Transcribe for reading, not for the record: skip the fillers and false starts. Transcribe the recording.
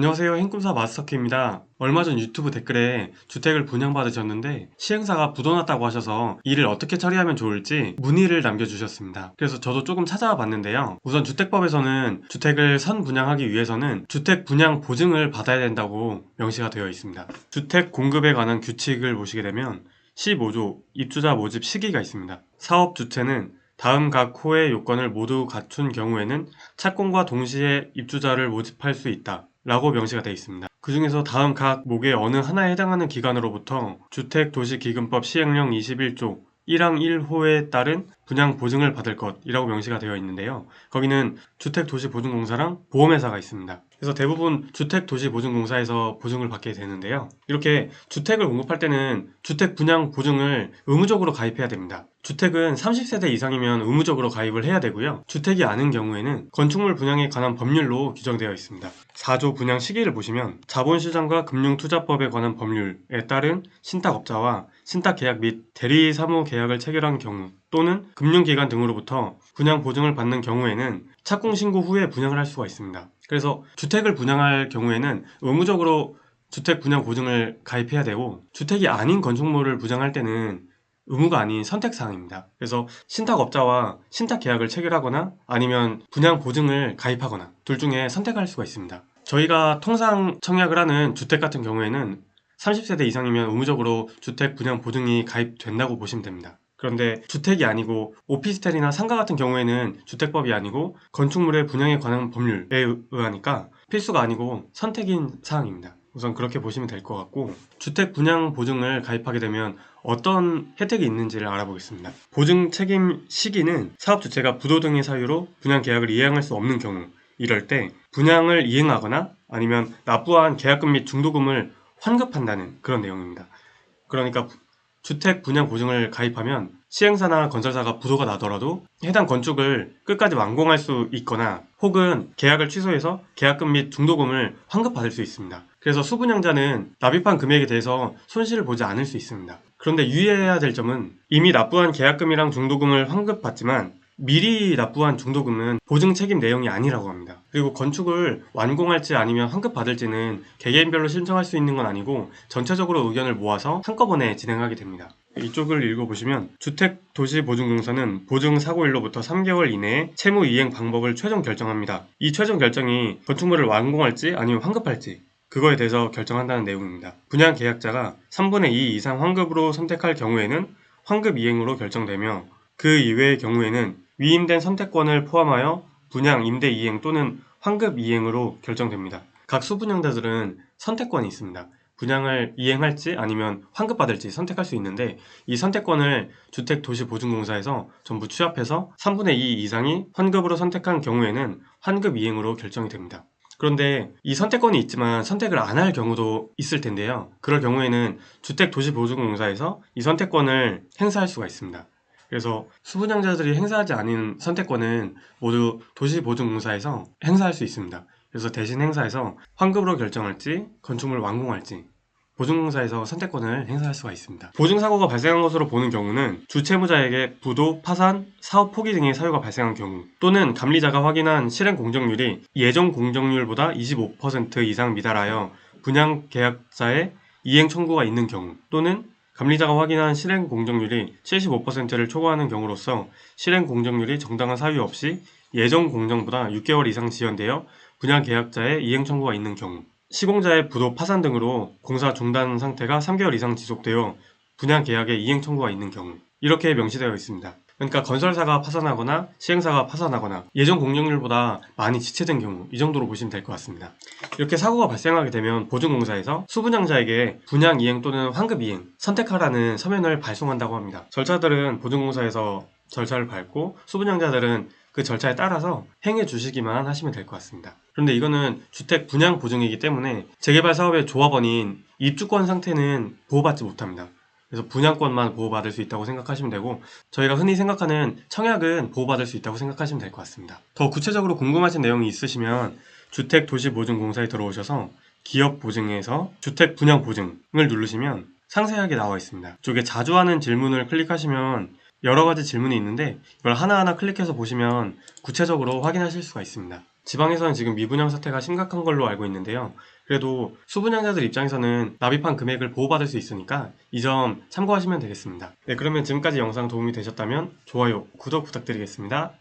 안녕하세요. 행꿈사 마스터키입니다. 얼마 전 유튜브 댓글에 주택을 분양받으셨는데 시행사가 부도났다고 하셔서 이를 어떻게 처리하면 좋을지 문의를 남겨주셨습니다. 그래서 저도 조금 찾아와 봤는데요. 우선 주택법에서는 주택을 선분양하기 위해서는 주택 분양 보증을 받아야 된다고 명시가 되어 있습니다. 주택 공급에 관한 규칙을 보시게 되면 15조 입주자 모집 시기가 있습니다. 사업 주체는 다음 각 호의 요건을 모두 갖춘 경우에는 착공과 동시에 입주자를 모집할 수 있다 라고 명시가 되어 있습니다. 그 중에서 다음 각 목의 어느 하나에 해당하는 기관으로부터 주택도시기금법 시행령 21조 1항 1호에 따른 분양 보증을 받을 것이라고 명시가 되어 있는데요. 거기는 주택도시보증공사랑 보험회사가 있습니다. 그래서 대부분 주택도시보증공사에서 보증을 받게 되는데요. 이렇게 주택을 공급할 때는 주택분양보증을 의무적으로 가입해야 됩니다. 주택은 30세대 이상이면 의무적으로 가입을 해야 되고요. 주택이 아닌 경우에는 건축물 분양에 관한 법률로 규정되어 있습니다. 4조 분양 시기를 보시면 자본시장과 금융투자법에 관한 법률에 따른 신탁업자와 신탁계약 및 대리사무계약을 체결한 경우 또는 금융기관 등으로부터 분양 보증을 받는 경우에는 착공 신고 후에 분양을 할 수가 있습니다. 그래서 주택을 분양할 경우에는 의무적으로 주택 분양 보증을 가입해야 되고 주택이 아닌 건축물을 분양할 때는 의무가 아닌 선택사항입니다. 그래서 신탁업자와 신탁계약을 체결하거나 아니면 분양 보증을 가입하거나 둘 중에 선택할 수가 있습니다. 저희가 통상 청약을 하는 주택 같은 경우에는 30세대 이상이면 의무적으로 주택 분양 보증이 가입된다고 보시면 됩니다. 그런데 주택이 아니고 오피스텔이나 상가 같은 경우에는 주택법이 아니고 건축물의 분양에 관한 법률에 의하니까 필수가 아니고 선택인 사항입니다. 우선 그렇게 보시면 될 것 같고 주택 분양 보증을 가입하게 되면 어떤 혜택이 있는지를 알아보겠습니다. 보증 책임 시기는 사업 주체가 부도 등의 사유로 분양 계약을 이행할 수 없는 경우 이럴 때 분양을 이행하거나 아니면 납부한 계약금 및 중도금을 환급한다는 그런 내용입니다. 그러니까 주택 분양 보증을 가입하면 시행사나 건설사가 부도가 나더라도 해당 건축을 끝까지 완공할 수 있거나 혹은 계약을 취소해서 계약금 및 중도금을 환급받을 수 있습니다. 그래서 수분양자는 납입한 금액에 대해서 손실을 보지 않을 수 있습니다. 그런데 유의해야 될 점은 이미 납부한 계약금이랑 중도금을 환급받지만 미리 납부한 중도금은 보증 책임 내용이 아니라고 합니다. 그리고 건축을 완공할지 아니면 환급받을지는 개개인별로 신청할 수 있는 건 아니고 전체적으로 의견을 모아서 한꺼번에 진행하게 됩니다. 이쪽을 읽어보시면 주택도시보증공사는 보증사고일로부터 3개월 이내에 채무 이행 방법을 최종 결정합니다. 이 최종 결정이 건축물을 완공할지 아니면 환급할지 그거에 대해서 결정한다는 내용입니다. 분양 계약자가 3분의 2 이상 환급으로 선택할 경우에는 환급 이행으로 결정되며 그 이외의 경우에는 위임된 선택권을 포함하여 분양, 임대 이행 또는 환급 이행으로 결정됩니다. 각 수분양자들은 선택권이 있습니다. 분양을 이행할지 아니면 환급받을지 선택할 수 있는데 이 선택권을 주택도시보증공사에서 전부 취합해서 3분의 2 이상이 환급으로 선택한 경우에는 환급 이행으로 결정이 됩니다. 그런데 이 선택권이 있지만 선택을 안 할 경우도 있을 텐데요. 그럴 경우에는 주택도시보증공사에서 이 선택권을 행사할 수가 있습니다. 그래서 수분양자들이 행사하지 않은 선택권은 모두 도시보증공사에서 행사할 수 있습니다. 그래서 대신 행사해서 환급으로 결정할지 건축물 완공할지 보증공사에서 선택권을 행사할 수가 있습니다. 보증사고가 발생한 것으로 보는 경우는 주채무자에게 부도, 파산, 사업 포기 등의 사유가 발생한 경우 또는 감리자가 확인한 실행 공정률이 예정 공정률보다 25% 이상 미달하여 분양 계약자의 이행 청구가 있는 경우 또는 감리자가 확인한 실행 공정률이 75%를 초과하는 경우로서 실행 공정률이 정당한 사유 없이 예정 공정보다 6개월 이상 지연되어 분양 계약자의 이행 청구가 있는 경우 시공자의 부도 파산 등으로 공사 중단 상태가 3개월 이상 지속되어 분양 계약의 이행 청구가 있는 경우 이렇게 명시되어 있습니다. 그러니까 건설사가 파산하거나 시행사가 파산하거나 예정 공정률보다 많이 지체된 경우 이 정도로 보시면 될 것 같습니다. 이렇게 사고가 발생하게 되면 보증공사에서 수분양자에게 분양 이행 또는 환급 이행 선택하라는 서면을 발송한다고 합니다. 절차들은 보증공사에서 절차를 밟고 수분양자들은 그 절차에 따라서 행해 주시기만 하시면 될 것 같습니다. 그런데 이거는 주택 분양 보증이기 때문에 재개발 사업의 조합원인 입주권 상태는 보호받지 못합니다. 그래서 분양권만 보호받을 수 있다고 생각하시면 되고 저희가 흔히 생각하는 청약은 보호받을 수 있다고 생각하시면 될 것 같습니다. 더 구체적으로 궁금하신 내용이 있으시면 주택도시보증공사에 들어오셔서 기업보증에서 주택분양보증을 누르시면 상세하게 나와 있습니다. 이쪽에 자주 하는 질문을 클릭하시면 여러 가지 질문이 있는데 이걸 하나하나 클릭해서 보시면 구체적으로 확인하실 수가 있습니다. 지방에서는 지금 미분양 사태가 심각한 걸로 알고 있는데요. 그래도 수분양자들 입장에서는 납입한 금액을 보호받을 수 있으니까 이 점 참고하시면 되겠습니다. 네, 그러면 지금까지 영상 도움이 되셨다면 좋아요, 구독 부탁드리겠습니다.